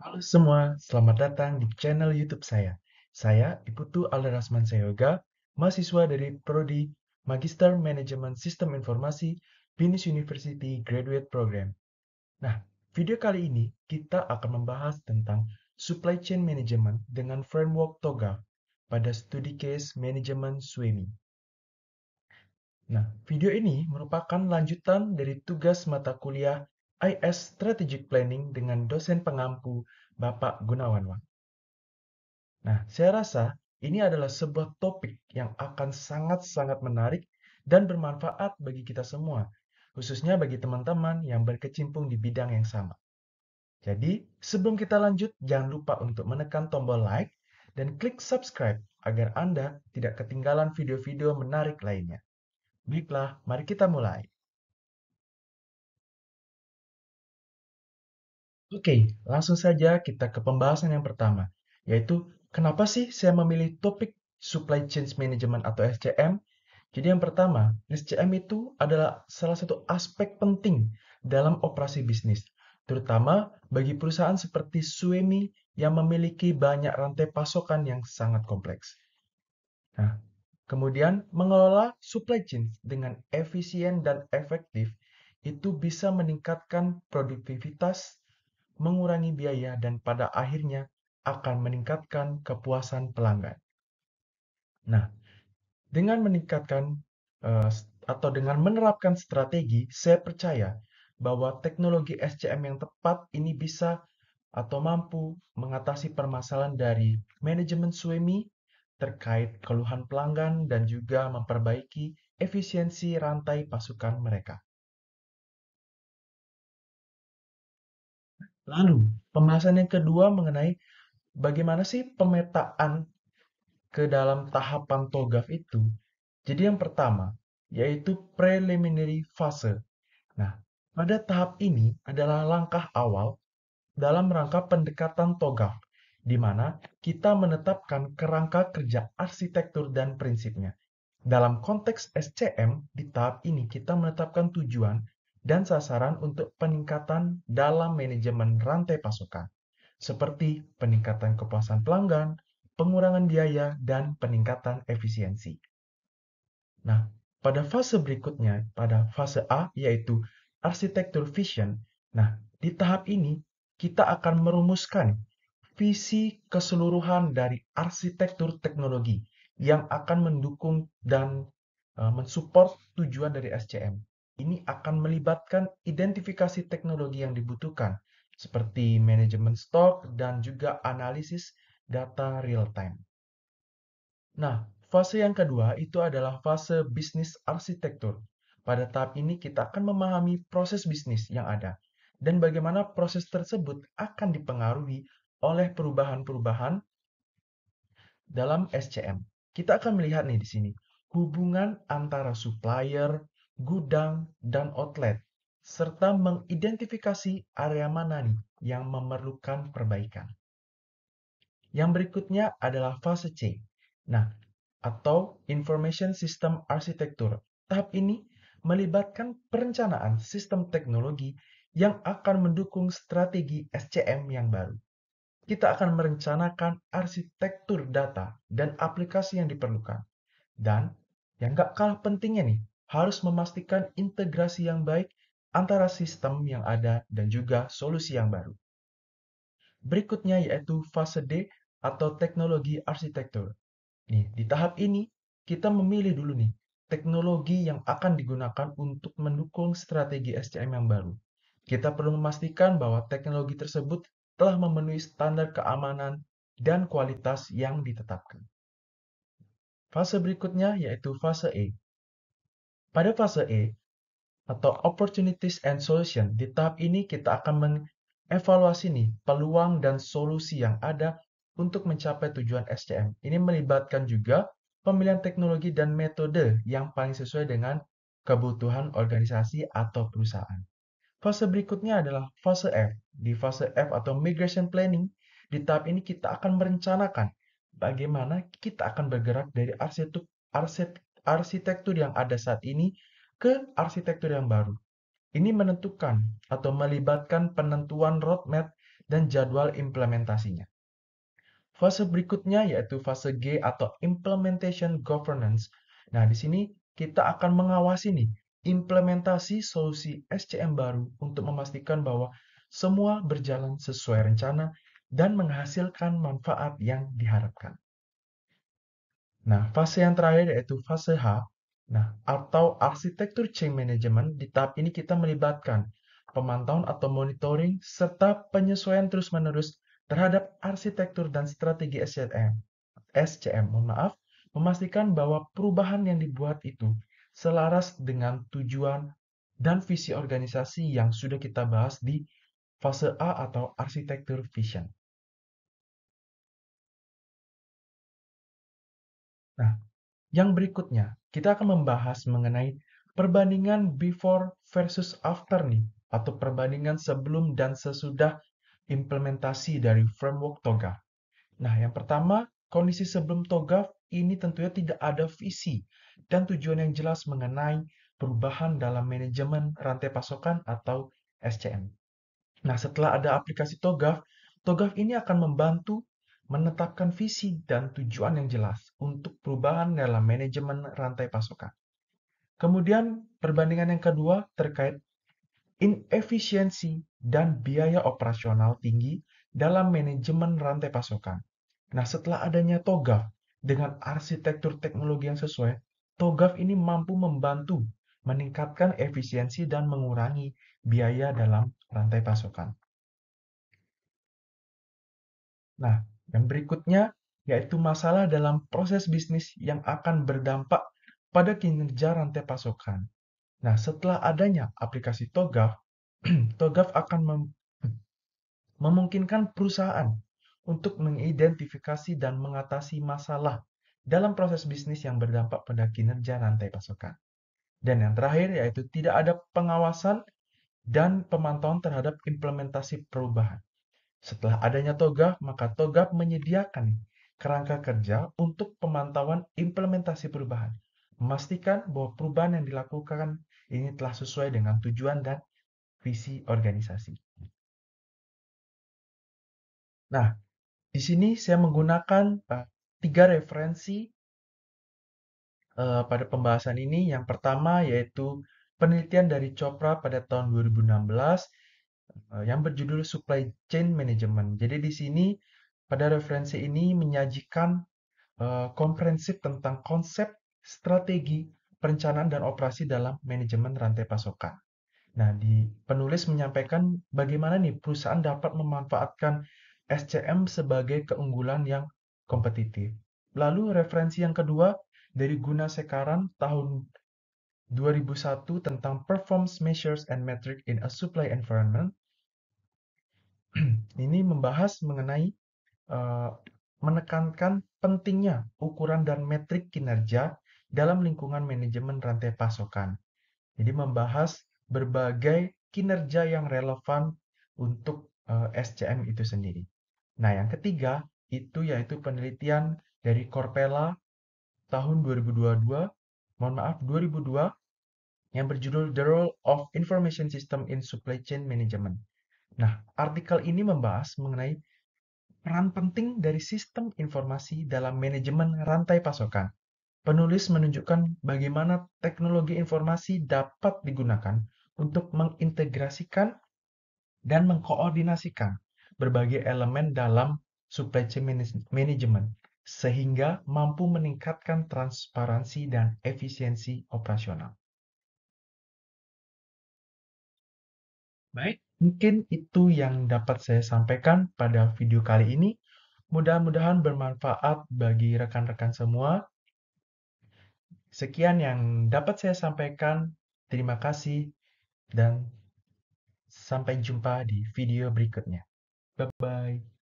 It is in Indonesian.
Halo semua, selamat datang di channel YouTube saya. Saya Iputu Alderasman Seyoga, mahasiswa dari Prodi Magister Manajemen Sistem Informasi, Binus University Graduate Program. Nah, video kali ini kita akan membahas tentang Supply Chain Management dengan framework TOGAF pada studi case manajemen SWMI. Nah, video ini merupakan lanjutan dari tugas mata kuliah IS Strategic Planning dengan dosen pengampu Bapak Gunawan Wang. Nah, saya rasa ini adalah sebuah topik yang akan sangat-sangat menarik dan bermanfaat bagi kita semua, khususnya bagi teman-teman yang berkecimpung di bidang yang sama. Jadi, sebelum kita lanjut, jangan lupa untuk menekan tombol like dan klik subscribe agar Anda tidak ketinggalan video-video menarik lainnya. Baiklah, mari kita mulai. Oke, langsung saja kita ke pembahasan yang pertama, yaitu kenapa sih saya memilih topik Supply Chain Management atau SCM. Jadi yang pertama, SCM itu adalah salah satu aspek penting dalam operasi bisnis, terutama bagi perusahaan seperti Suemi yang memiliki banyak rantai pasokan yang sangat kompleks. Nah, kemudian mengelola supply chain dengan efisien dan efektif itu bisa meningkatkan produktivitas, mengurangi biaya, dan pada akhirnya akan meningkatkan kepuasan pelanggan. Nah, dengan meningkatkan atau dengan menerapkan strategi, saya percaya bahwa teknologi SCM yang tepat ini bisa atau mampu mengatasi permasalahan dari manajemen SWMI terkait keluhan pelanggan dan juga memperbaiki efisiensi rantai pasukan mereka. Lalu, pembahasan yang kedua mengenai bagaimana sih pemetaan ke dalam tahapan TOGAF itu. Jadi yang pertama, yaitu preliminary fase. Nah, pada tahap ini adalah langkah awal dalam rangka pendekatan TOGAF, di mana kita menetapkan kerangka kerja arsitektur dan prinsipnya. Dalam konteks SCM, di tahap ini kita menetapkan tujuan dan sasaran untuk peningkatan dalam manajemen rantai pasokan, seperti peningkatan kepuasan pelanggan, pengurangan biaya, dan peningkatan efisiensi. Nah, pada fase berikutnya, pada fase A, yaitu arsitektur vision. Nah, di tahap ini kita akan merumuskan visi keseluruhan dari arsitektur teknologi yang akan mendukung dan mensupport tujuan dari SCM. Ini akan melibatkan identifikasi teknologi yang dibutuhkan, seperti manajemen stok dan juga analisis data real time. Nah, fase yang kedua itu adalah fase bisnis arsitektur. Pada tahap ini kita akan memahami proses bisnis yang ada dan bagaimana proses tersebut akan dipengaruhi oleh perubahan-perubahan dalam SCM. Kita akan melihat nih di sini hubungan antara supplier, gudang, dan outlet serta mengidentifikasi area mana nih yang memerlukan perbaikan. Yang berikutnya adalah fase C. Nah, atau Information System Architecture. Tahap ini melibatkan perencanaan sistem teknologi yang akan mendukung strategi SCM yang baru. Kita akan merencanakan arsitektur data dan aplikasi yang diperlukan. Dan yang gak kalah pentingnya nih, harus memastikan integrasi yang baik antara sistem yang ada dan juga solusi yang baru. Berikutnya yaitu fase D atau teknologi arsitektur. Nih, di tahap ini kita memilih dulu nih teknologi yang akan digunakan untuk mendukung strategi SCM yang baru. Kita perlu memastikan bahwa teknologi tersebut telah memenuhi standar keamanan dan kualitas yang ditetapkan. Fase berikutnya yaitu fase E. Pada fase E atau Opportunities and Solution, di tahap ini kita akan mengevaluasi nih peluang dan solusi yang ada untuk mencapai tujuan SCM. Ini melibatkan juga pemilihan teknologi dan metode yang paling sesuai dengan kebutuhan organisasi atau perusahaan. Fase berikutnya adalah fase F. Di fase F atau Migration Planning, di tahap ini kita akan merencanakan bagaimana kita akan bergerak dari arsitektur yang ada saat ini ke arsitektur yang baru. Ini menentukan atau melibatkan penentuan roadmap dan jadwal implementasinya. Fase berikutnya yaitu fase G atau Implementation Governance. Nah, di sini kita akan mengawasi nih implementasi solusi SCM baru untuk memastikan bahwa semua berjalan sesuai rencana dan menghasilkan manfaat yang diharapkan. Nah, fase yang terakhir yaitu fase H. Nah, atau arsitektur change management. Di tahap ini kita melibatkan pemantauan atau monitoring serta penyesuaian terus-menerus terhadap arsitektur dan strategi SCM, memastikan bahwa perubahan yang dibuat itu selaras dengan tujuan dan visi organisasi yang sudah kita bahas di fase A atau arsitektur vision. Nah, yang berikutnya, kita akan membahas mengenai perbandingan before versus after nih, atau perbandingan sebelum dan sesudah implementasi dari framework TOGAF. Nah, yang pertama, kondisi sebelum TOGAF ini tentunya tidak ada visi dan tujuan yang jelas mengenai perubahan dalam manajemen rantai pasokan atau SCM. Nah, setelah ada aplikasi TOGAF, TOGAF ini akan membantu menetapkan visi dan tujuan yang jelas untuk perubahan dalam manajemen rantai pasokan. Kemudian, perbandingan yang kedua terkait inefisiensi dan biaya operasional tinggi dalam manajemen rantai pasokan. Nah, setelah adanya TOGAF dengan arsitektur teknologi yang sesuai, TOGAF ini mampu membantu meningkatkan efisiensi dan mengurangi biaya dalam rantai pasokan. Nah, yang berikutnya yaitu masalah dalam proses bisnis yang akan berdampak pada kinerja rantai pasokan. Nah, setelah adanya aplikasi TOGAF, TOGAF akan memungkinkan perusahaan untuk mengidentifikasi dan mengatasi masalah dalam proses bisnis yang berdampak pada kinerja rantai pasokan. Dan yang terakhir yaitu tidak ada pengawasan dan pemantauan terhadap implementasi perubahan. Setelah adanya TOGAF, maka TOGAF menyediakan kerangka kerja untuk pemantauan implementasi perubahan. Memastikan bahwa perubahan yang dilakukan ini telah sesuai dengan tujuan dan visi organisasi. Nah, di sini saya menggunakan 3 referensi pada pembahasan ini. Yang pertama yaitu penelitian dari Chopra pada tahun 2016 yang berjudul Supply Chain Management. Jadi di sini pada referensi ini menyajikan komprehensif tentang konsep, strategi, perencanaan, dan operasi dalam manajemen rantai pasokan. Nah, di penulis menyampaikan bagaimana nih perusahaan dapat memanfaatkan SCM sebagai keunggulan yang kompetitif. Lalu referensi yang kedua dari Guna Sekaran tahun 2001 tentang Performance Measures and Metrics in a Supply Environment. Ini membahas mengenai uh, menekankan pentingnya ukuran dan metrik kinerja dalam lingkungan manajemen rantai pasokan. Jadi membahas berbagai kinerja yang relevan untuk SCM itu sendiri. Nah, yang ketiga itu yaitu penelitian dari Corpella tahun 2022, mohon maaf 2002, yang berjudul The Role of Information System in Supply Chain Management. Nah, artikel ini membahas mengenai peran penting dari sistem informasi dalam manajemen rantai pasokan. Penulis menunjukkan bagaimana teknologi informasi dapat digunakan untuk mengintegrasikan dan mengkoordinasikan berbagai elemen dalam supply chain management sehingga mampu meningkatkan transparansi dan efisiensi operasional. Baik, mungkin itu yang dapat saya sampaikan pada video kali ini. Mudah-mudahan bermanfaat bagi rekan-rekan semua. Sekian yang dapat saya sampaikan. Terima kasih dan sampai jumpa di video berikutnya. Bye-bye.